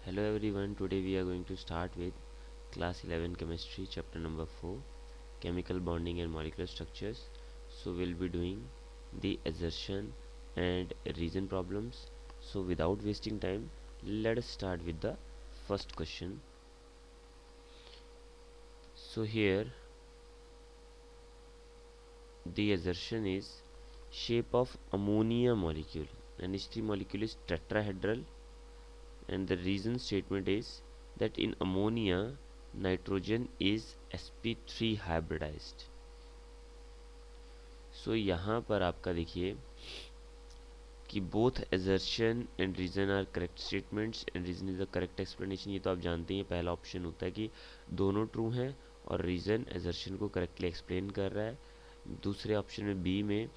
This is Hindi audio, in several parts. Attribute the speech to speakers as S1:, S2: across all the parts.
S1: Hello everyone, today we are going to start with class 11 chemistry chapter number 4 chemical bonding and molecular structures. So we'll be doing the assertion and reason problems. So without wasting time, let us start with the first question. So here the assertion is shape of ammonia molecule, NH3 molecule is tetrahedral, and the reason statement is that in ammonia nitrogen is sp3 hybridized. सो यहाँ पर आपका देखिए कि both assertion and reason are correct statements and reason is the correct explanation. ये तो आप जानते हैं, पहला ऑप्शन होता है कि दोनों ट्रू हैं और रीजन assertion को करेक्टली एक्सप्लेन कर रहा है। दूसरे ऑप्शन में बी में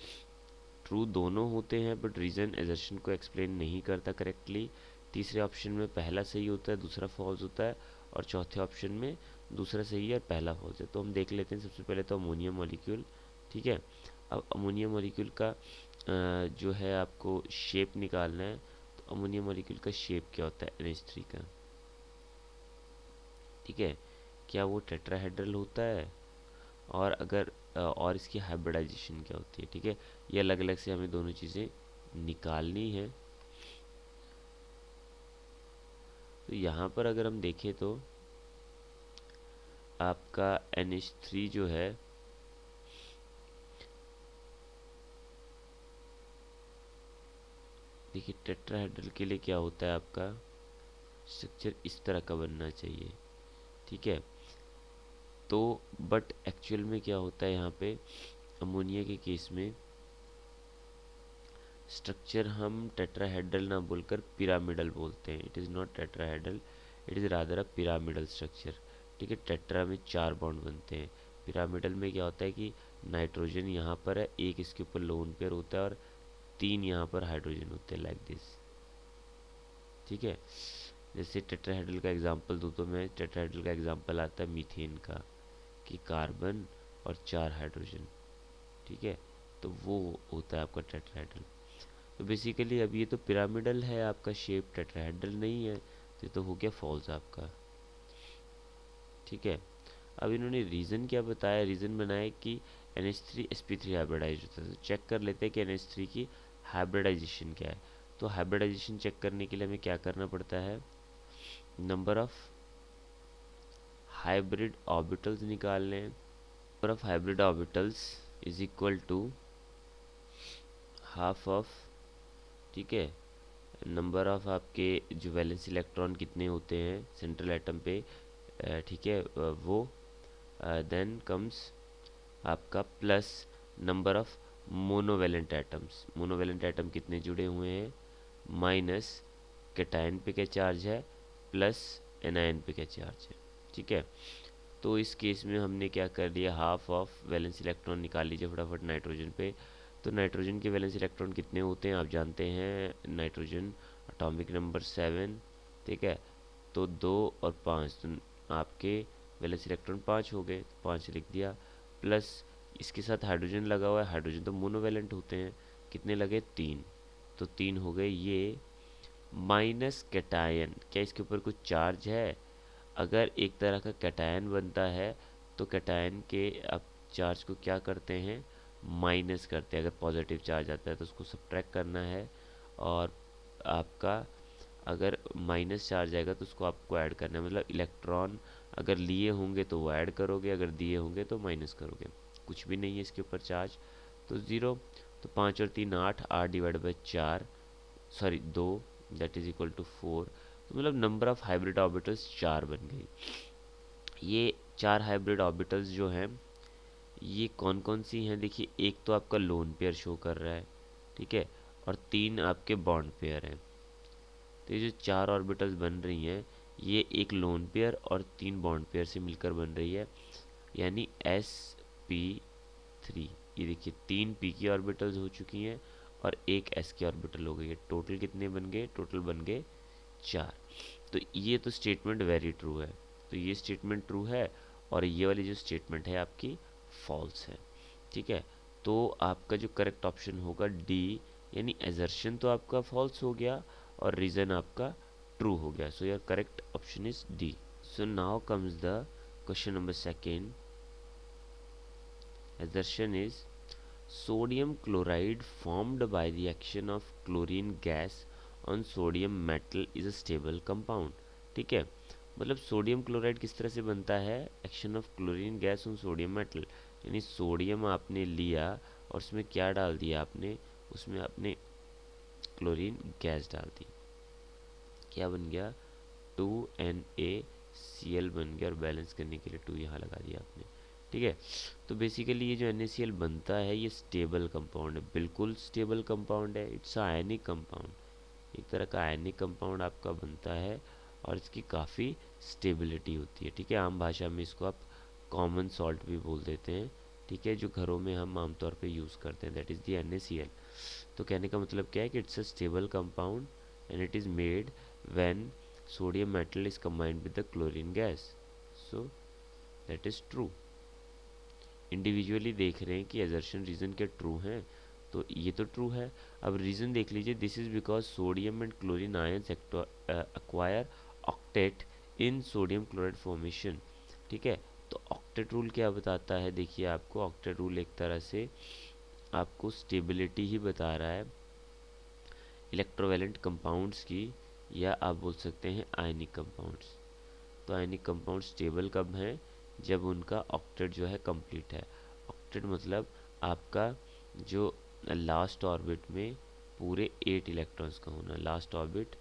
S1: ट्रू दोनों होते हैं बट रीजन assertion को एक्सप्लेन नहीं करता करेक्टली। तीसरे ऑप्शन में पहला सही होता है, दूसरा फॉल्स होता है, और चौथे ऑप्शन में दूसरा सही है और पहला फॉल्स है। तो हम देख लेते हैं सबसे पहले तो अमोनिया मॉलिक्यूल। ठीक है, अब अमोनिया मॉलिक्यूल का जो है आपको शेप निकालना है। तो अमोनिया मॉलिक्यूल का शेप क्या होता है NH3 का? ठीक है, क्या वो टेट्राहेड्रल होता है? और अगर और इसकी हाइब्रिडाइजेशन क्या होती है? ठीक है, ये अलग अलग से हमें दोनों चीज़ें निकालनी है। तो यहाँ पर अगर हम देखें तो आपका NH3 जो है देखिए टेट्राहेड्रल के लिए क्या होता है, आपका स्ट्रक्चर इस तरह का बनना चाहिए। ठीक है, तो बट एक्चुअल में क्या होता है यहाँ पे अमोनिया के केस में स्ट्रक्चर हम टेट्राहेड्रल ना बोलकर पिरामिडल बोलते हैं। It is not tetrahedral, it is rather a pyramidal structure. ठीक है, टेट्रा में 4 बॉन्ड बनते हैं, पिरामिडल में क्या होता है कि नाइट्रोजन यहाँ पर है, एक इसके ऊपर लोन पेयर होता है और 3 यहाँ पर हाइड्रोजन होते हैं, लाइक दिस। ठीक है, जैसे टेट्राहेड्रल का एग्जांपल दूँ तो मैं टेट्राहेड्रल का एग्जांपल आता है मीथेन का, कि कार्बन और 4 हाइड्रोजन। ठीक है, तो वो होता है आपका टेट्राहेड्रल। तो बेसिकली अब ये तो पिरामिडल है आपका शेप, टेट्राहेड्रल नहीं है, तो ये तो हो गया फॉल्स आपका। ठीक है, अब इन्होंने रीज़न क्या बताया? रीज़न बनाया कि NH3 sp3 हाइब्रिडाइज होता है। तो चेक कर लेते हैं कि NH3 की हाइब्रिडाइजेशन क्या है। तो हाइब्रिडाइजेशन चेक करने के लिए हमें क्या करना पड़ता है? नंबर ऑफ हाइब्रिड ऑर्बिटल्स निकालने हैं। Number of hybrid orbitals is equal to half of, ठीक है, नंबर ऑफ आपके जो वैलेंस इलेक्ट्रॉन कितने होते हैं सेंट्रल एटम पे, ठीक है, वो देन कम्स आपका plus number of monovalent atoms. Monovalent atom कितने जुड़े हुए हैं, माइनस कैटायन पे क्या चार्ज है, प्लस एनायन पे क्या चार्ज है। ठीक है, तो इस केस में हमने क्या कर लिया, हाफ ऑफ वैलेंस इलेक्ट्रॉन निकाल लीजिए फटाफट नाइट्रोजन पे। तो नाइट्रोजन के वैलेंस इलेक्ट्रॉन कितने होते हैं आप जानते हैं, नाइट्रोजन एटॉमिक नंबर 7। ठीक है, तो 2 और 5 तो आपके वैलेंस इलेक्ट्रॉन 5 हो गए, तो 5 लिख दिया, प्लस इसके साथ हाइड्रोजन लगा हुआ है, हाइड्रोजन तो मोनोवैलेंट होते हैं, कितने लगे 3, तो 3 हो गए ये, माइनस कैटायन, क्या इसके ऊपर कुछ चार्ज है? अगर एक तरह का कैटायन बनता है तो कैटायन के आप चार्ज को क्या करते हैं, माइनस करते हैं। अगर पॉजिटिव चार्ज आता है तो उसको सब्ट्रैक्ट करना है, और आपका अगर माइनस चार्ज आएगा तो उसको आपको ऐड करना है। मतलब इलेक्ट्रॉन अगर लिए होंगे तो वो ऐड करोगे, अगर दिए होंगे तो माइनस करोगे। कुछ भी नहीं है इसके ऊपर चार्ज, तो ज़ीरो। तो 5 और 3 8, 8 divide by 4, sorry 2, that is equal to 4। तो मतलब नंबर ऑफ हाइब्रिड ऑर्बिटल्स 4 बन गई। ये 4 हाइब्रिड ऑर्बिटल्स जो हैं ये कौन कौन सी हैं? देखिए, एक तो आपका लोन पेयर शो कर रहा है, ठीक है, और 3 आपके बॉन्ड पेयर हैं। तो ये जो 4 ऑर्बिटल्स बन रही हैं ये एक लोन पेयर और 3 बॉन्ड पेयर से मिलकर बन रही है, यानी sp3। ये देखिए 3 p की ऑर्बिटल्स हो चुकी हैं और एक s की ऑर्बिटल हो गई है। टोटल कितने बन गए? टोटल बन गए 4। तो ये तो स्टेटमेंट वेरी ट्रू है, तो ये स्टेटमेंट ट्रू है और ये वाली जो स्टेटमेंट है आपकी फॉल्स है। ठीक है, तो आपका जो करेक्ट ऑप्शन होगा डी, यानी एजर्शन तो आपका फॉल्स हो गया और रीज़न आपका ट्रू हो गया. So your correct option is D. So now comes the question number second. Assertion is sodium chloride formed by the action of chlorine gas on sodium metal is a stable compound. ठीक है, मतलब सोडियम क्लोराइड किस तरह से बनता है? Action of chlorine gas on sodium metal. यानी सोडियम आपने लिया और उसमें क्या डाल दिया आपने? उसमें आपने क्लोरीन गैस डाल दी. क्या बन गया? 2NaCl बन गया और बैलेंस करने के लिए 2 यहाँ लगा दिया आपने. ठीक है, तो बेसिकली ये जो NaCl बनता है ये स्टेबल कंपाउंड है, बिल्कुल स्टेबल कंपाउंड है. इट्स आयनिक कंपाउंड, एक तरह का आयनिक कंपाउंड आपका बनता है और इसकी काफ़ी स्टेबिलिटी होती है. ठीक है, आम भाषा में इसको आप कॉमन सॉल्ट भी बोल देते हैं. ठीक है, जो घरों में हम आमतौर पे यूज़ करते हैं, दैट इज़ दी NaCl. तो कहने का मतलब क्या है कि it's a stable compound and it is made when sodium metal is combined with the chlorine gas. So that is true. Individually देख रहे हैं कि एजर्शन रीजन के ट्रू हैं, तो ये तो ट्रू है. अब रीजन देख लीजिए. This is because sodium and chlorine ions acquire octet in sodium chloride formation. ठीक है, तो ऑक्टेट रूल क्या बताता है? देखिए, आपको ऑक्टेट रूल एक तरह से आपको स्टेबिलिटी ही बता रहा है इलेक्ट्रोवैलेंट कंपाउंड्स की, या आप बोल सकते हैं आयनिक कंपाउंड्स. तो आयनिक कंपाउंड स्टेबल कब हैं? जब उनका ऑक्टेट जो है कंप्लीट है. ऑक्टेट मतलब आपका जो लास्ट ऑर्बिट में पूरे 8 इलेक्ट्रॉन्स का होना. Last orbit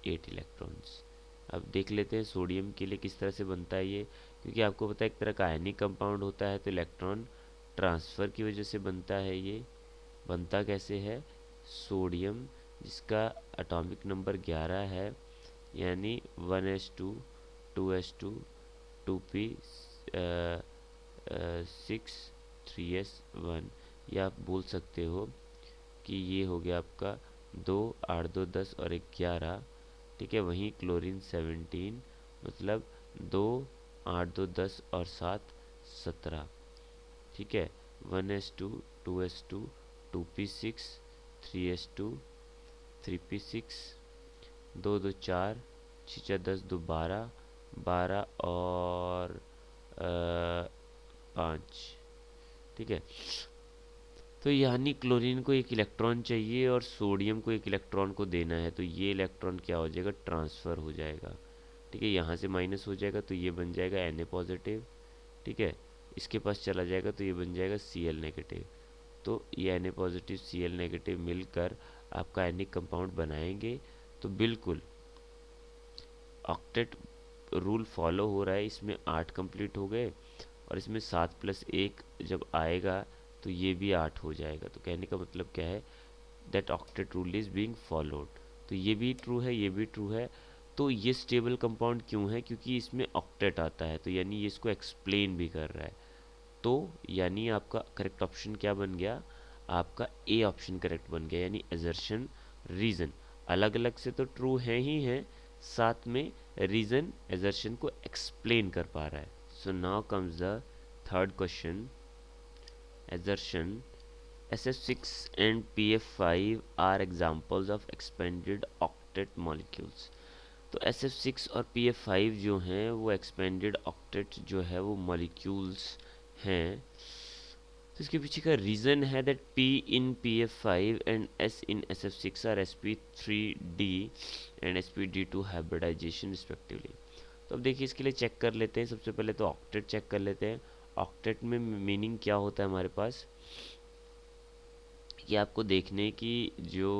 S1: 8 electrons. अब देख लेते हैं सोडियम के लिए किस तरह से बनता है ये, क्योंकि आपको पता है एक तरह का आयनिक कंपाउंड होता है, तो इलेक्ट्रॉन ट्रांसफ़र की वजह से बनता है. ये बनता कैसे है? सोडियम जिसका एटॉमिक नंबर 11 है, यानी 1s2 2s2 2p 6 3s1, या आप बोल सकते हो कि ये हो गया आपका 2 8 2 10 और 11. ठीक है, वहीं क्लोरीन 17, मतलब 2 8 2 10 और 7 17. ठीक है, 1s2 2s2 2p6 3s2 3p6 2 2 4 6 10 2 12 12 और 5. ठीक है, तो यानी क्लोरीन को एक इलेक्ट्रॉन चाहिए और सोडियम को एक इलेक्ट्रॉन को देना है, तो ये इलेक्ट्रॉन क्या हो जाएगा? ट्रांसफ़र हो जाएगा. ठीक है, यहाँ से माइनस हो जाएगा तो ये बन जाएगा Na पॉजिटिव. ठीक है, इसके पास चला जाएगा तो ये बन जाएगा Cl नेगेटिव. तो ये Na पॉजिटिव Cl नेगेटिव मिलकर आपका आयनिक कंपाउंड बनाएंगे. तो बिल्कुल ऑक्टेट रूल फॉलो हो रहा है. इसमें 8 कंप्लीट हो गए और इसमें 7 + 1 जब आएगा तो ये भी 8 हो जाएगा. तो कहने का मतलब क्या है? That octet rule is being followed. तो ये भी ट्रू है, ये भी ट्रू है. तो ये स्टेबल कंपाउंड क्यों है? क्योंकि इसमें ऑक्टेट आता है, तो यानी ये इसको एक्सप्लेन भी कर रहा है. तो यानी आपका करेक्ट ऑप्शन क्या बन गया? आपका ए ऑप्शन करेक्ट बन गया. यानी एजर्शन रीज़न अलग अलग से तो ट्रू है ही है, साथ में रीज़न एजर्शन को एक्सप्लेन कर पा रहा है. So now comes the third question. assertion SF6 and PF5 are examples of expanded octet molecules. तो SF6 और PF5 जो हैं वो एक्सपेंडेड ऑक्टेट जो है वो मॉलिक्यूल्स हैं. तो इसके पीछे का रीज़न है that P in PF5 and S in SF6 are sp3d and sp_d2 hybridization respectively. तो अब देखिए इसके लिए चेक कर लेते हैं. सबसे पहले तो ऑक्टेट चेक कर लेते हैं. ऑक्टेट में मीनिंग क्या होता है हमारे पास? कि आपको देखने की जो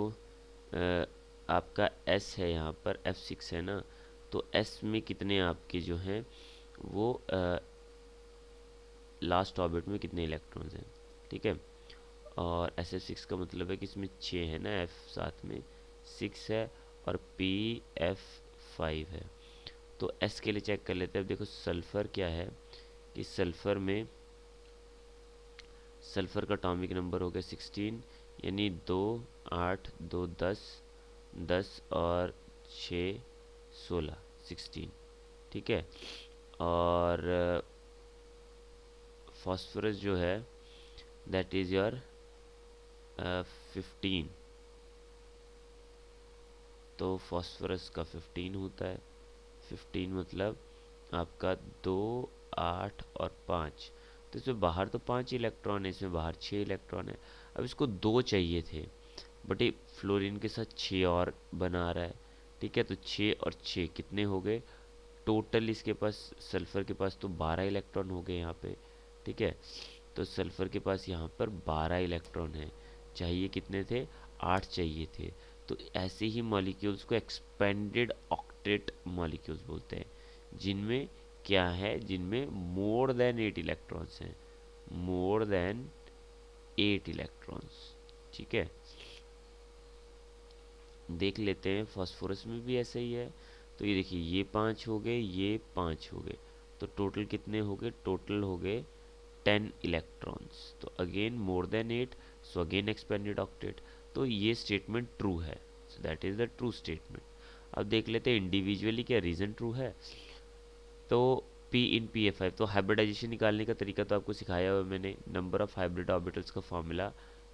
S1: आपका S है, यहाँ पर F6 है ना, तो S में कितने आपके जो हैं वो लास्ट ऑर्बिट में कितने इलेक्ट्रॉन्स हैं. ठीक है, और SF6 का मतलब है कि इसमें 6 है ना, F साथ में 6 है और PF5 है. तो S के लिए चेक कर लेते हैं. अब देखो सल्फ़र क्या है कि सल्फ़र में सल्फ़र का एटॉमिक नंबर हो गया 16, यानी 2 8 2 10 10 और 6 16 16. ठीक है, और फॉस्फोरस जो है दैट इज़ योर 15. तो फॉस्फोरस का 15 होता है। 15 मतलब आपका 2, 8 और 5। तो इसमें बाहर तो 5 इलेक्ट्रॉन है, इसमें बाहर 6 इलेक्ट्रॉन है। अब इसको 2 चाहिए थे, बट ये फ्लोरीन के साथ 6 और बना रहा है। ठीक है, तो 6 और 6 कितने हो गए टोटल? इसके पास सल्फर के पास तो 12 इलेक्ट्रॉन हो गए यहाँ पे। ठीक है, तो सल्फर के पास यहाँ पर 12 इलेक्ट्रॉन है। चाहिए कितने थे? 8 चाहिए थे। तो ऐसे ही मॉलिक्यूल्स को एक्सपेंडेड ऑक्टेट मॉलिक्यूल्स बोलते हैं, जिनमें क्या है, जिनमें मोर देन 8 इलेक्ट्रॉन्स हैं, मोर देन 8 इलेक्ट्रॉन्स। ठीक है, देख लेते हैं फास्फोरस में भी ऐसा ही है। तो ये देखिए, ये 5 हो गए, ये 5 हो गए, तो टोटल कितने हो गए? टोटल हो गए 10 इलेक्ट्रॉन्स। तो again more than 8, so again expanded octet. तो ये स्टेटमेंट ट्रू है, so that is the true statement. अब देख लेते हैं इंडिविजुअली क्या रीज़न ट्रू है। तो P in P F five, तो हाइब्रिडाइजेशन निकालने का तरीका तो आपको सिखाया हुआ मैंने। नंबर ऑफ हाइब्रिड ऑर्बिटल्स का formula,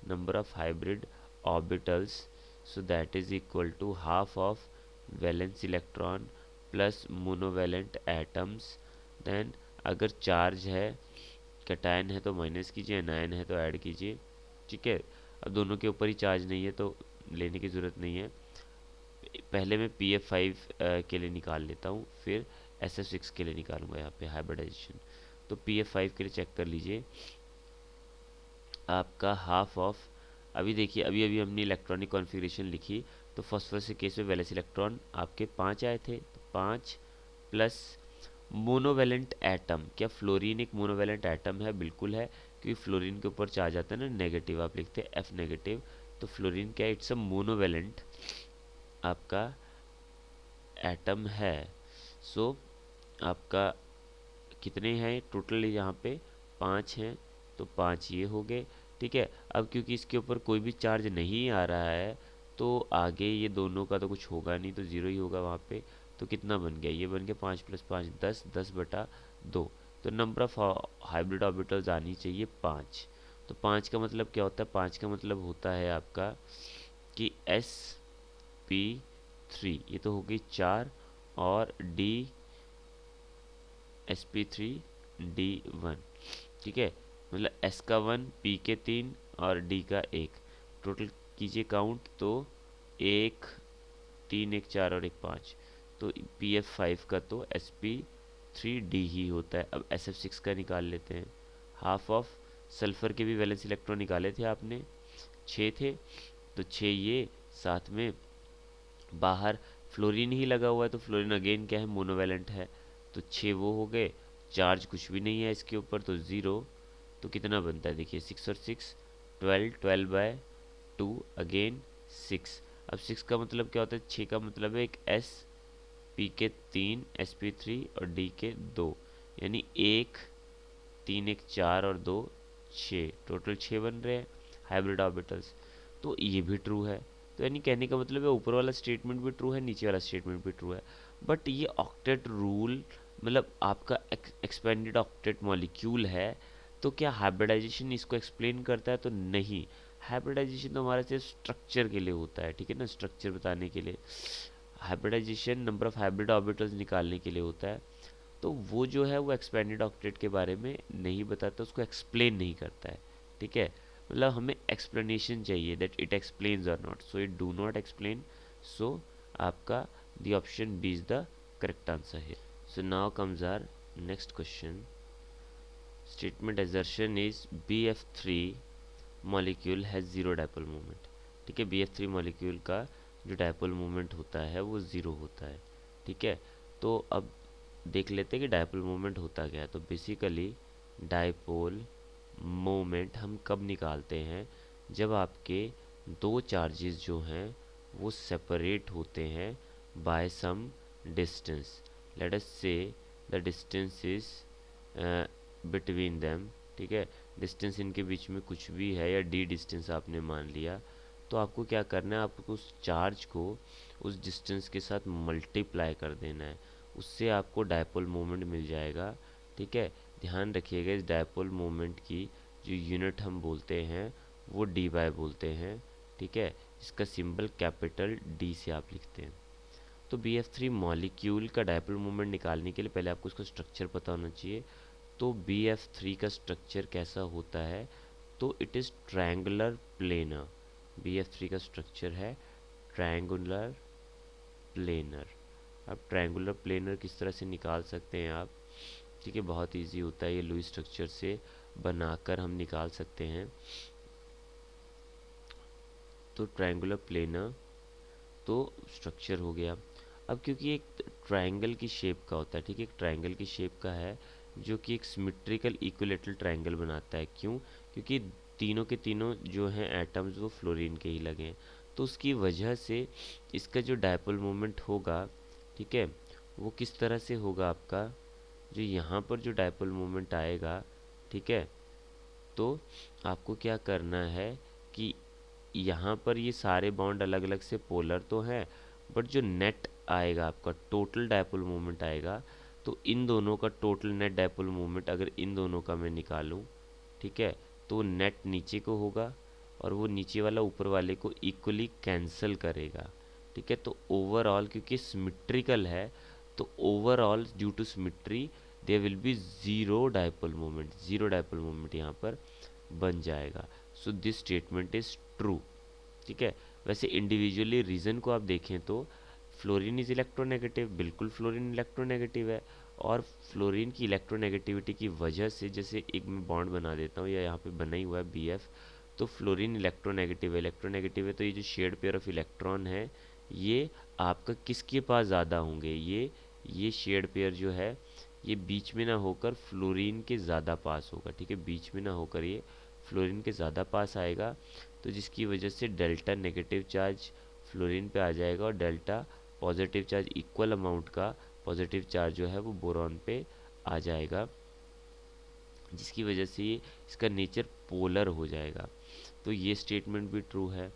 S1: number of hybrid orbitals, so that is equal to half of valence electron plus monovalent atoms. Then अगर चार्ज है, कैटायन है तो माइनस कीजिए, एनायन है तो ऐड कीजिए। ठीक है, अब दोनों के ऊपर ही चार्ज नहीं है तो लेने की ज़रूरत नहीं है। पहले मैं पी एफ फाइव के लिए निकाल लेता हूँ, फिर एस एफ सिक्स के लिए निकालूंगा यहाँ पे हाइब्रिडाइजेशन। तो पी एफ फाइव के लिए चेक कर लीजिए, आपका हाफ ऑफ, अभी देखिए अभी अभी हमने इलेक्ट्रॉनिक कॉन्फ़िगरेशन लिखी, तो फॉस्फोरस के केस में वैलेंस इलेक्ट्रॉन आपके 5 आए थे, तो 5 प्लस मोनोवैलेंट एटम। क्या फ्लोरीन एक मोनोवैलेंट एटम है? बिल्कुल है, क्योंकि फ्लोरीन के ऊपर चार्ज आता है ना नेगेटिव, आप लिखते हैं एफ नेगेटिव। तो फ्लोरीन क्या है? इट्स अ मोनोवैलेंट आपका एटम है। सो आपका कितने हैं टोटल यहाँ पे? 5 हैं, तो 5 ये हो गए। ठीक है, अब क्योंकि इसके ऊपर कोई भी चार्ज नहीं आ रहा है, तो आगे ये दोनों का तो कुछ होगा नहीं, तो ज़ीरो ही होगा वहाँ पे। तो कितना बन गया? ये बन गया 5 प्लस 5 10, 10/2। तो नंबर ऑफ हाइब्रिड ऑर्बिटल्स आनी चाहिए 5। तो 5 का मतलब क्या होता है? 5 का मतलब होता है आपका कि sp3, ये तो हो गई 4, और sp3d1। ठीक है, मतलब s का 1, p के 3 और d का 1। टोटल कीजिए काउंट, तो 1 3 1 4 और 1 5। तो पी एफ फाइव का तो sp3d ही होता है। अब एस एफ सिक्स का निकाल लेते हैं। हाफ ऑफ सल्फर के भी वैलेंस इलेक्ट्रॉन निकाले थे आपने, 6 थे, तो 6 ये, साथ में बाहर फ्लोरीन ही लगा हुआ है, तो फ्लोरीन अगेन क्या है? मोनोवैलेंट है। तो 6 वो हो गए, चार्ज कुछ भी नहीं है इसके ऊपर, तो ज़ीरो। तो कितना बनता है? देखिए 6 और 6 12, 12/2 अगेन 6। अब 6 का मतलब क्या होता है? 6 का मतलब है एक एस, पी के 3, एस पी 3 और डी के 2, यानी 1 3 1 4 और 2 6, टोटल 6 बन रहे हैं हाइब्रिड ऑर्बिटल्स। तो ये भी ट्रू है। तो यानी कहने का मतलब है ऊपर वाला स्टेटमेंट भी ट्रू है, नीचे वाला स्टेटमेंट भी ट्रू है। बट ये ऑक्टेट रूल, मतलब आपका एक्सपेंडेड ऑक्टेट मॉलिक्यूल है, तो क्या हाइब्रिडाइजेशन इसको एक्सप्लेन करता है? तो नहीं, हाइब्रिडाइजेशन तो हमारा सिर्फ स्ट्रक्चर के लिए होता है। ठीक है ना, स्ट्रक्चर बताने के लिए। Hybridization number of hybrid orbitals निकालने के लिए होता है। तो वो जो है वो एक्सपेंडेड ऑक्टेट के बारे में नहीं बताता, उसको एक्सप्लेन नहीं करता है। ठीक है, मतलब हमें एक्सप्लेनेशन चाहिए, that it explains or not, so it do not explain. So आपका the option B is the correct answer है। So now comes our next question. Statement assertion is BF3 molecule has zero dipole moment. ठीक है, BF3 मॉलिक्यूल का जो डायपोल मोमेंट होता है वो ज़ीरो होता है। ठीक है, तो अब देख लेते हैं कि डायपोल मोमेंट होता क्या है। तो बेसिकली डायपोल मोमेंट हम कब निकालते हैं? जब आपके दो चार्जेस जो हैं वो सेपरेट होते हैं by some distance. Let us say the distance is between them. ठीक है, डिस्टेंस इनके बीच में कुछ भी है, या डी डिस्टेंस आपने मान लिया, तो आपको क्या करना है? आपको उस चार्ज को उस डिस्टेंस के साथ मल्टीप्लाई कर देना है, उससे आपको डायपोल मोमेंट मिल जाएगा। ठीक है, ध्यान रखिएगा इस डायपोल मोमेंट की जो यूनिट हम बोलते हैं वो डी बाय बोलते हैं। ठीक है, जिसका सिंबल कैपिटल डी से आप लिखते हैं। तो BF3 मॉलिक्यूल का डायपोल मोमेंट निकालने के लिए पहले आपको उसका स्ट्रक्चर पता होना चाहिए। तो BF3 का स्ट्रक्चर कैसा होता है, तो it is triangular planar. BF3 का स्ट्रक्चर है ट्रायंगुलर प्लेनर। अब ट्रायंगुलर प्लेनर किस तरह से निकाल सकते हैं आप, ठीक है, बहुत इजी होता है, ये लुईस स्ट्रक्चर से बनाकर हम निकाल सकते हैं। तो ट्रायंगुलर प्लेनर तो स्ट्रक्चर हो गया। अब क्योंकि एक ट्रायंगल की शेप का होता है, ठीक है, एक ट्रायंगल की शेप का है जो कि एक सिमेट्रिकल इक्विलेटरल ट्रायंगल बनाता है। क्यों? क्योंकि तीनों के तीनों जो हैं एटम्स वो फ्लोरीन के ही लगे हैं। तो उसकी वजह से इसका जो डायपोल मोमेंट होगा, ठीक है, वो किस तरह से होगा आपका, जो यहाँ पर जो डायपोल मोमेंट आएगा, ठीक है, तो आपको क्या करना है कि यहाँ पर ये सारे बॉन्ड अलग अलग से पोलर तो हैं, बट जो नेट आएगा आपका टोटल डायपोल मोमेंट आएगा, तो इन दोनों का टोटल नेट डायपोल मोमेंट अगर इन दोनों का मैं निकालूं, ठीक है, तो नेट नीचे को होगा और वो नीचे वाला ऊपर वाले को इक्वली कैंसिल करेगा, ठीक है। तो ओवरऑल क्योंकि सिमेट्रिकल है, तो overall due to symmetry there will be zero dipole moment यहाँ पर बन जाएगा। So this statement is true, ठीक है। वैसे इंडिविजुअली रीजन को आप देखें तो फ्लोरीन इज इलेक्ट्रोनेगेटिव, बिल्कुल फ्लोरीन इलेक्ट्रोनेगेटिव है, और फ्लोरीन की इलेक्ट्रोनेगेटिविटी की वजह से, जैसे एक मैं बॉन्ड बना देता हूँ या यहाँ पे बना ही हुआ है BF, तो फ्लोरीन इलेक्ट्रोनेगेटिव है, तो ये जो शेड पेयर ऑफ इलेक्ट्रॉन है ये आपका किसके पास ज़्यादा होंगे, ये शेड पेयर जो है ये बीच में ना होकर फ्लोरीन के ज़्यादा पास होगा, ठीक है, बीच में ना होकर ये फ्लोरीन के ज़्यादा पास आएगा, तो जिसकी वजह से डेल्टा नेगेटिव चार्ज फ्लोरीन पे आ जाएगा और delta positive charge equal amount का पॉजिटिव चार्ज जो है वो बोरॉन पे आ जाएगा, जिसकी वजह से ये इसका नेचर पोलर हो जाएगा। तो ये स्टेटमेंट भी ट्रू है।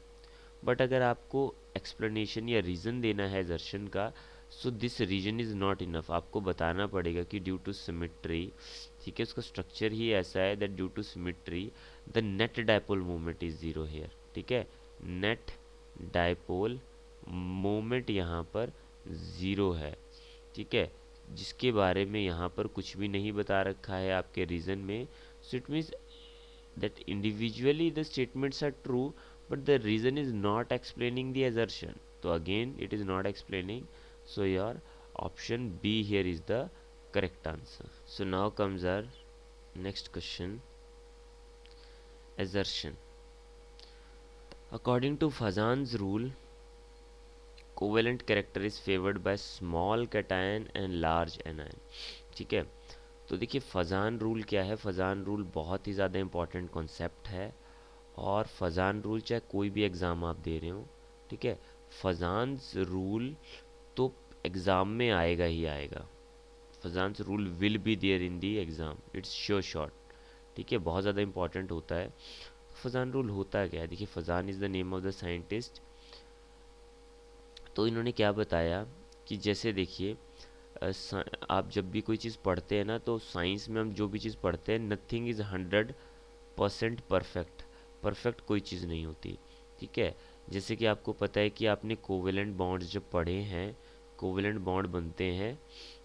S1: बट अगर आपको एक्सप्लेनेशन या रीज़न देना है दर्शन का, so this reason is not enough, आपको बताना पड़ेगा कि ड्यू टू सिमेट्री, ठीक है, उसका स्ट्रक्चर ही ऐसा है that due to symmetry the net dipole moment is zero here, ठीक है, नेट डायपोल मोमेंट यहाँ पर ज़ीरो है, ठीक है, जिसके बारे में यहाँ पर कुछ भी नहीं बता रखा है आपके रीज़न में। So it means that individually the statements are true, but the reason is not explaining the assertion. So again it is not explaining, so your option B here is the correct answer. So now comes our next question. Assertion. According to Fazan's rule, covalent character is favored by small cation and large anion, ठीक है। तो देखिए फ़ज़ान रूल क्या है, फ़ज़ान रूल बहुत ही ज़्यादा इंपॉर्टेंट कॉन्सेप्ट है, और फ़ज़ान रूल चाहे कोई भी एग्ज़ाम आप दे रहे हो, ठीक है, फ़ज़ान रूल तो एग्ज़ाम में आएगा ही आएगा, Fajans rule will be there in the exam, it's sure shot, ठीक है, बहुत ज़्यादा इंपॉर्टेंट होता है। फ़ज़ान रूल होता क्या है, देखिए Fajans is the name of the scientist. तो इन्होंने क्या बताया कि जैसे देखिए आप जब भी कोई चीज़ पढ़ते हैं ना, तो साइंस में हम जो भी चीज़ पढ़ते हैं, नथिंग इज़ 100% परफेक्ट, परफेक्ट कोई चीज़ नहीं होती, ठीक है। जैसे कि आपको पता है कि आपने कोवेलेंट बॉन्ड्स जब पढ़े हैं, कोवेलेंट बॉन्ड बनते हैं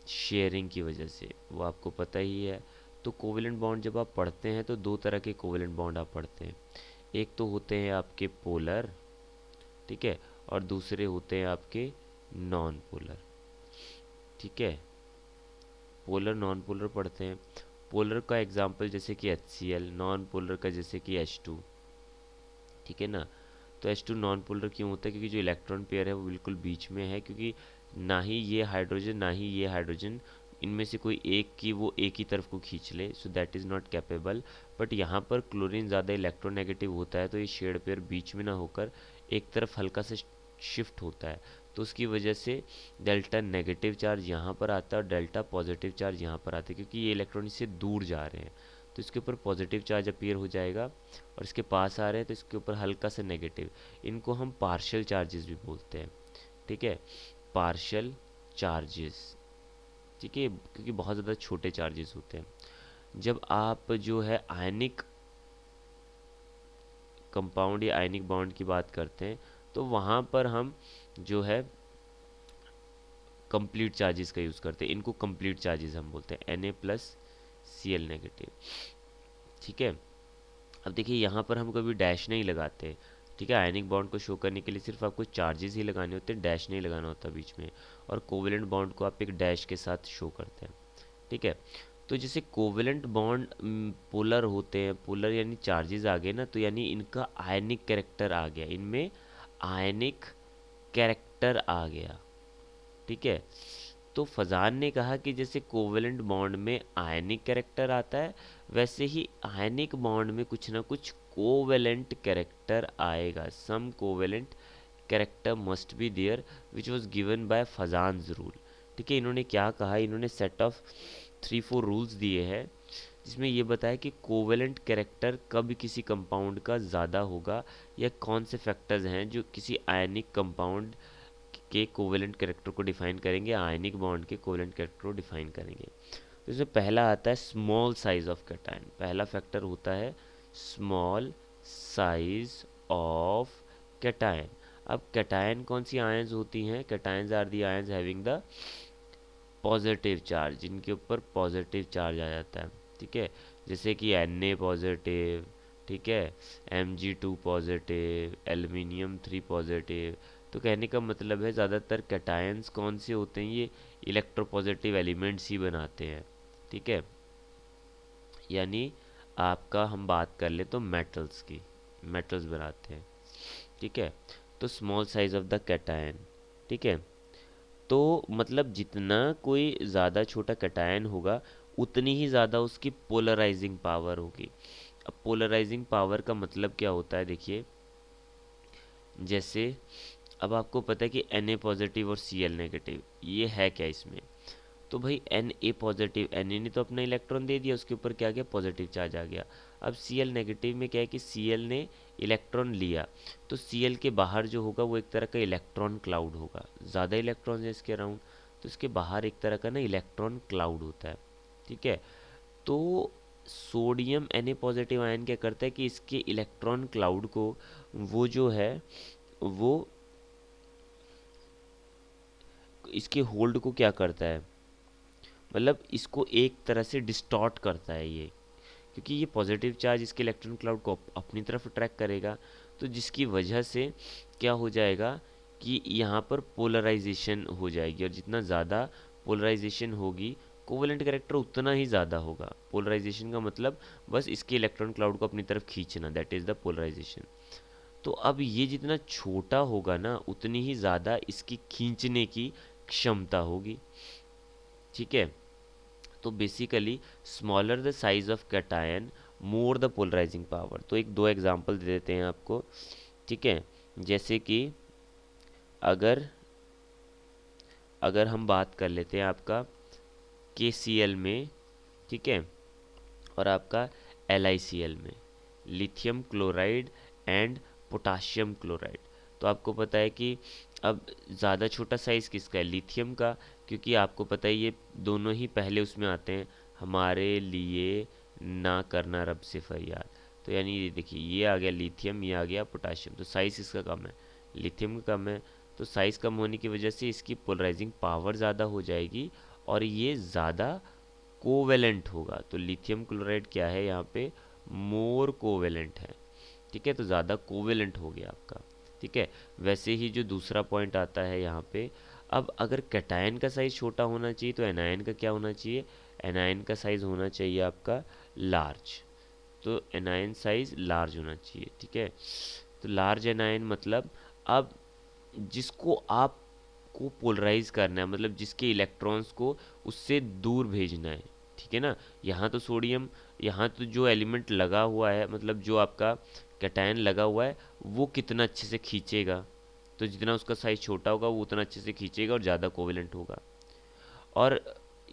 S1: शेयरिंग की वजह से, वो आपको पता ही है। तो कोवेलेंट बॉन्ड जब आप पढ़ते हैं तो दो तरह के कोवेलेंट बॉन्ड आप पढ़ते हैं, एक तो होते हैं आपके पोलर, ठीक है, और दूसरे होते हैं आपके नॉन पोलर, ठीक है, पोलर नॉन पोलर पढ़ते हैं। पोलर का एग्जांपल जैसे कि HCl, नॉन पोलर का जैसे कि H2, ठीक है ना। तो H2 नॉन पोलर क्यों होता है, क्योंकि जो इलेक्ट्रॉन पेयर है वो बिल्कुल बीच में है, क्योंकि ना ही ये हाइड्रोजन ना ही ये हाइड्रोजन, इनमें से कोई एक की वो एक ही तरफ को खींच ले, so that is not capable. But यहाँ पर क्लोरीन ज़्यादा इलेक्ट्रोनेगेटिव होता है, तो ये शेड पेयर बीच में ना होकर एक तरफ हल्का से शिफ्ट होता है, तो उसकी वजह से डेल्टा नेगेटिव चार्ज यहाँ पर आता है और डेल्टा पॉजिटिव चार्ज यहाँ पर आता है, क्योंकि ये इलेक्ट्रॉन इससे दूर जा रहे हैं, तो इसके ऊपर पॉजिटिव चार्ज अपीयर हो जाएगा, और इसके पास आ रहे हैं तो इसके ऊपर हल्का सा नेगेटिव। इनको हम पार्शियल चार्जेस भी बोलते हैं, ठीक है, पार्शियल चार्जेस, ठीक है, क्योंकि बहुत ज़्यादा छोटे चार्जेस होते हैं। जब आप जो है आयनिक कंपाउंड या आयनिक बॉन्ड की बात करते हैं, तो वहाँ पर हम जो है कंप्लीट चार्जेस का यूज़ करते हैं, इनको कंप्लीट चार्जेस हम बोलते हैं, Na+Cl-, ठीक है। अब देखिए यहाँ पर हम कभी डैश नहीं लगाते, ठीक है। आयनिक बॉन्ड को शो करने के लिए सिर्फ आपको चार्जेस ही लगाने होते हैं, डैश नहीं लगाना होता बीच में। और कोवेलेंट बॉन्ड को आप एक डैश के साथ शो करते हैं, ठीक है। तो जैसे कोवेलेंट बॉन्ड पोलर होते हैं, पोलर यानी चार्जेस आ गए ना, तो यानी इनका आयनिक कैरेक्टर आ गया, इनमें आयनिक कैरेक्टर आ गया, ठीक है। तो फजान ने कहा कि जैसे कोवेलेंट बॉन्ड में आयनिक कैरेक्टर आता है, वैसे ही आयनिक बॉन्ड में कुछ ना कुछ कोवेलेंट कैरेक्टर आएगा, some covalent character must be there which was given by Fajans rule, ठीक है। इन्होंने क्या कहा, इन्होंने सेट ऑफ 3-4 रूल्स दिए हैं, जिसमें ये बताया कि कोवेलेंट कैरेक्टर कब किसी कंपाउंड का ज़्यादा होगा, या कौन से फैक्टर्स हैं जो किसी आयनिक कंपाउंड के कोवेलेंट कैरेक्टर को डिफाइन करेंगे, आयनिक बॉन्ड के कोवेलेंट कैरेक्टर को डिफाइन करेंगे। तो इसमें पहला आता है स्मॉल साइज ऑफ कैटायन, पहला फैक्टर होता है स्मॉल साइज ऑफ कैटायन। अब कैटायन कौन सी आयंस होती हैं, cations are the ions having the positive charge, जिनके ऊपर पॉजिटिव चार्ज आ जाता है, ठीक है। जैसे कि Na पॉजिटिव, ठीक है, Mg2 पॉजिटिव, एल्युमिनियम 3 पॉजिटिव। तो कहने का मतलब है ज़्यादातर कैटायंस कौन से होते हैं, ये इलेक्ट्रोपॉजिटिव एलिमेंट्स ही बनाते हैं, ठीक है। यानी आपका हम बात कर ले तो मेटल्स की, मेटल्स बनाते हैं, ठीक है। तो small size of the cation, ठीक है। तो मतलब जितना कोई ज़्यादा छोटा कैटायन होगा, उतनी ही ज़्यादा उसकी पोलराइजिंग पावर होगी। अब पोलराइजिंग पावर का मतलब क्या होता है, देखिए जैसे अब आपको पता है कि Na पॉजिटिव और Cl-, ये है क्या इसमें, तो भाई Na पॉजिटिव, Na ने तो अपना इलेक्ट्रॉन दे दिया, उसके ऊपर क्या गया, पॉजिटिव चार्ज आ गया। अब Cl- में क्या है कि Cl ने इलेक्ट्रॉन लिया, तो Cl के बाहर जो होगा वो एक तरह का इलेक्ट्रॉन क्लाउड होगा, ज़्यादा इलेक्ट्रॉन है इसके अराउंड, तो इसके बाहर एक तरह का ना इलेक्ट्रॉन क्लाउड होता है, ठीक है। तो सोडियम Na पॉजिटिव आयन क्या करता है कि इसके इलेक्ट्रॉन क्लाउड को वो जो है वो इसके होल्ड को क्या करता है, मतलब इसको एक तरह से डिस्टॉर्ट करता है ये, क्योंकि ये पॉजिटिव चार्ज इसके इलेक्ट्रॉन क्लाउड को अपनी तरफ अट्रैक्ट करेगा, तो जिसकी वजह से क्या हो जाएगा कि यहाँ पर पोलराइजेशन हो जाएगी, और जितना ज़्यादा पोलराइजेशन होगी, कोवेलेंट कैरेक्टर उतना ही ज़्यादा होगा। पोलराइजेशन का मतलब बस इसके इलेक्ट्रॉन क्लाउड को अपनी तरफ खींचना, दैट इज़ द पोलराइजेशन। तो अब ये जितना छोटा होगा ना, उतनी ही ज़्यादा इसकी खींचने की क्षमता होगी, ठीक है। तो basically smaller the size of cation, more the polarising power. तो एक दो एग्जांपल दे देते हैं आपको, ठीक है। जैसे कि अगर अगर हम बात कर लेते हैं आपका KCl में, ठीक है, और आपका LiCl में, lithium chloride and potassium chloride. तो आपको पता है कि अब ज़्यादा छोटा साइज़ किसका है, लिथियम का, क्योंकि आपको पता है ये दोनों ही पहले उसमें आते हैं, हमारे लिए ना करना रब से फरियाद। तो यानी ये देखिए, ये आ गया लिथियम, ये आ गया पोटाशियम, तो साइज़ इसका कम है, लिथियम का कम है, तो साइज़ कम होने की वजह से इसकी पोलराइजिंग पावर ज़्यादा हो जाएगी, और ये ज़्यादा कोवेलेंट होगा। तो लिथियम क्लोराइड क्या है यहाँ पे, मोर कोवेलेंट है, ठीक है। तो ज़्यादा कोवेलेंट हो गया आपका, ठीक है। वैसे ही जो दूसरा पॉइंट आता है यहाँ पे, अब अगर कैटायन का साइज़ छोटा होना चाहिए, तो एनायन का क्या होना चाहिए, एनायन का साइज़ होना चाहिए आपका लार्ज। तो एनायन साइज़ लार्ज होना चाहिए, ठीक है। तो लार्ज एनायन मतलब अब जिसको आप को पोलराइज करना है, मतलब जिसके इलेक्ट्रॉन्स को उससे दूर भेजना है, ठीक है ना। यहाँ तो सोडियम, यहाँ तो जो एलिमेंट लगा हुआ है, मतलब जो आपका कैटायन लगा हुआ है, वो कितना अच्छे से खींचेगा, तो जितना उसका साइज छोटा होगा वो उतना अच्छे से खींचेगा और ज़्यादा कोवेलेंट होगा। और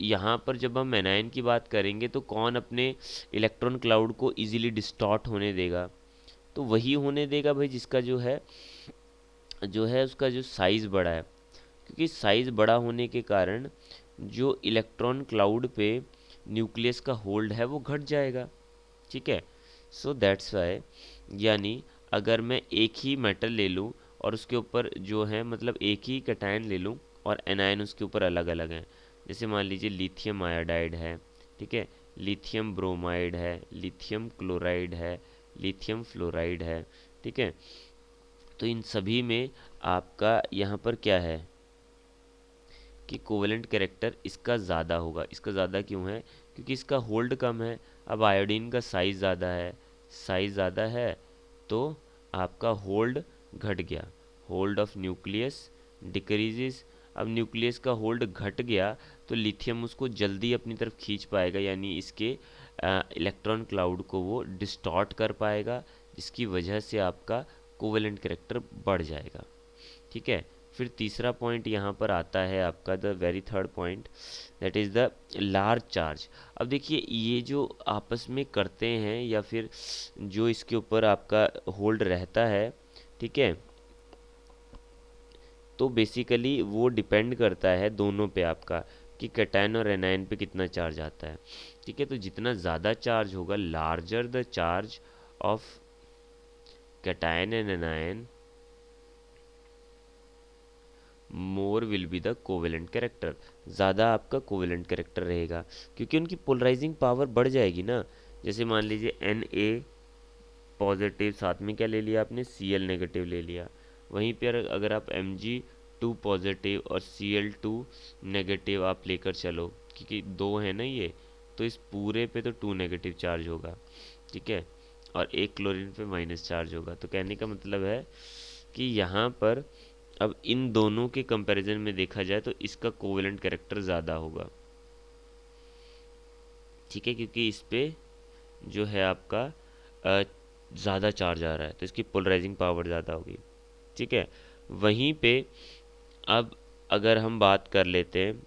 S1: यहाँ पर जब हम एनायन की बात करेंगे, तो कौन अपने इलेक्ट्रॉन क्लाउड को इजीली डिस्टॉर्ट होने देगा, तो वही होने देगा भाई जिसका जो है उसका जो साइज़ बड़ा है, क्योंकि साइज़ बड़ा होने के कारण जो इलेक्ट्रॉन क्लाउड पे न्यूक्लियस का होल्ड है वो घट जाएगा, ठीक है। सो दैट्स वाई, यानी अगर मैं एक ही मेटल ले लूँ और उसके ऊपर जो है मतलब एक ही कैटायन ले लूँ और एनायन उसके ऊपर अलग अलग हैं। जैसे मान लीजिए लिथियम आयोडाइड है, ठीक है, लिथियम ब्रोमाइड है, लिथियम क्लोराइड है, लिथियम फ्लोराइड है, ठीक है। तो इन सभी में आपका यहाँ पर क्या है कि कोवेलेंट कैरेक्टर इसका ज़्यादा होगा। इसका ज़्यादा क्यों है? क्योंकि इसका होल्ड कम है। अब आयोडीन का साइज़ ज़्यादा है, साइज़ ज़्यादा है तो आपका होल्ड घट गया, होल्ड ऑफ न्यूक्लियस डिक्रीजेस। अब न्यूक्लियस का होल्ड घट गया तो लिथियम उसको जल्दी अपनी तरफ खींच पाएगा, यानी इसके इलेक्ट्रॉन क्लाउड को वो डिस्टॉर्ट कर पाएगा, जिसकी वजह से आपका कोवेलेंट कैरेक्टर बढ़ जाएगा, ठीक है। फिर तीसरा पॉइंट यहाँ पर आता है आपका the very third point, that is the large charge. अब देखिए ये जो आपस में करते हैं या फिर जो इसके ऊपर आपका होल्ड रहता है, ठीक है, तो बेसिकली वो डिपेंड करता है दोनों पे आपका कि कैटायन और एनायन पे कितना चार्ज आता है, ठीक है। तो जितना ज़्यादा चार्ज होगा, larger the charge of cation and anion, more will be the covalent character. ज़्यादा आपका कोवेलेंट कैरेक्टर रहेगा क्योंकि उनकी पोलराइजिंग पावर बढ़ जाएगी ना। जैसे मान लीजिए Na पॉजिटिव, साथ में क्या ले लिया आपने, Cl नेगेटिव ले लिया। वहीं पर अगर आप Mg2 पॉजिटिव और Cl2 नेगेटिव आप लेकर चलो, क्योंकि दो है ना ये, तो इस पूरे पे तो 2 नेगेटिव चार्ज होगा, ठीक है, और एक क्लोरीन पे माइनस चार्ज होगा। तो कहने का मतलब है कि यहाँ पर अब इन दोनों के कंपैरिजन में देखा जाए तो इसका कोवेलेंट कैरेक्टर ज़्यादा होगा, ठीक है, क्योंकि इस पे जो है आपका ज़्यादा चार्ज आ रहा है तो इसकी पोलराइजिंग पावर ज़्यादा होगी, ठीक है। वहीं पे अब अगर हम बात कर लेते हैं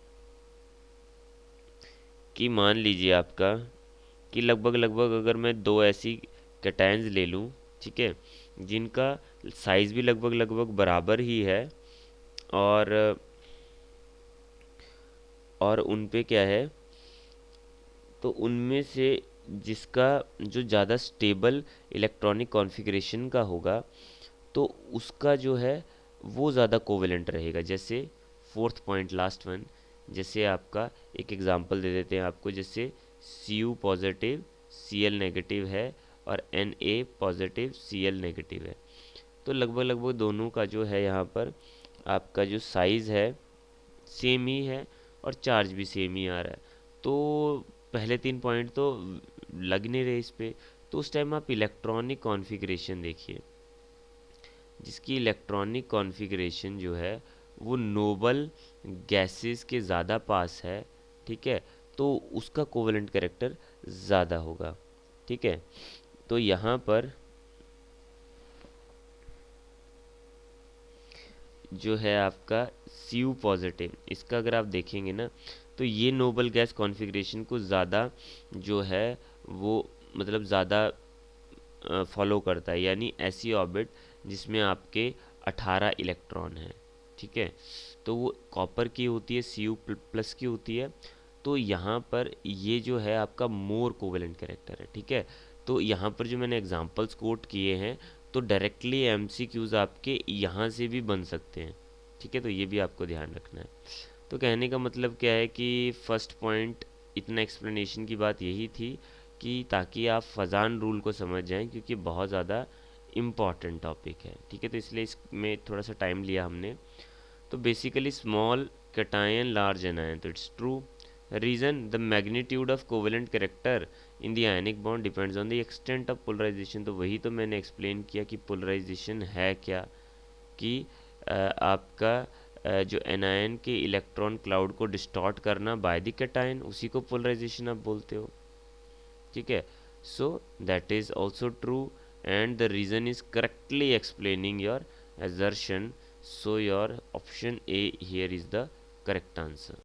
S1: कि मान लीजिए आपका कि लगभग लगभग अगर मैं दो ऐसी कैटायंस ले लूँ, ठीक है, जिनका साइज़ भी लगभग लगभग बराबर ही है और उन पे क्या है, तो उनमें से जिसका जो ज़्यादा स्टेबल इलेक्ट्रॉनिक कॉन्फ़िगरेशन का होगा तो उसका जो है वो ज़्यादा कोवेलेंट रहेगा। जैसे फोर्थ पॉइंट लास्ट वन, जैसे आपका एक एग्जांपल दे देते हैं आपको, जैसे Cu पॉजिटिव Cl नेगेटिव है और Na पॉजिटिव Cl नेगेटिव है, तो लगभग लगभग दोनों का जो है यहाँ पर आपका जो साइज़ है सेम ही है और चार्ज भी सेम ही आ रहा है। तो पहले तीन पॉइंट तो लग नहीं रहे इस पे। तो उस टाइम आप इलेक्ट्रॉनिक कॉन्फ़िगरेशन देखिए, जिसकी इलेक्ट्रॉनिक कॉन्फ़िगरेशन जो है वो नोबल गैसेस के ज़्यादा पास है, ठीक है, तो उसका कोवेलेंट कैरेक्टर ज़्यादा होगा, ठीक है। तो यहाँ पर जो है आपका Cu पॉजिटिव, इसका अगर आप देखेंगे ना तो ये नोबल गैस कॉन्फ़िगरेशन को ज़्यादा जो है वो मतलब ज़्यादा फॉलो करता है, यानी ऐसी ऑर्बिट जिसमें आपके 18 इलेक्ट्रॉन हैं, ठीक है, तो वो कॉपर की होती है, Cu प्लस की होती है। तो यहाँ पर ये जो है आपका मोर कोवेलेंट कैरेक्टर है, ठीक है। तो यहाँ पर जो मैंने एग्जांपल्स कोट किए हैं तो डायरेक्टली MCQs आपके यहाँ से भी बन सकते हैं, ठीक है, तो ये भी आपको ध्यान रखना है। तो कहने का मतलब क्या है कि फर्स्ट पॉइंट इतना एक्सप्लेनेशन की बात यही थी कि ताकि आप फजान रूल को समझ जाएं, क्योंकि बहुत ज़्यादा इम्पॉर्टेंट टॉपिक है, ठीक है, तो इसलिए इसमें थोड़ा सा टाइम लिया हमने। तो basically small cation large anion, तो it's true. Reason, the magnitude of covalent character in the ionic bond depends on the extent of polarisation. तो वही तो मैंने एक्सप्लेन किया कि पोलराइजेशन है क्या, कि आपका जो एनायन के इलेक्ट्रॉन क्लाउड को डिस्टॉर्ट करना बाय द कैटायन, उसी को पोलराइजेशन आप बोलते हो, ठीक है। So that is also true and the reason is correctly explaining your assertion, so your option A here is the correct answer.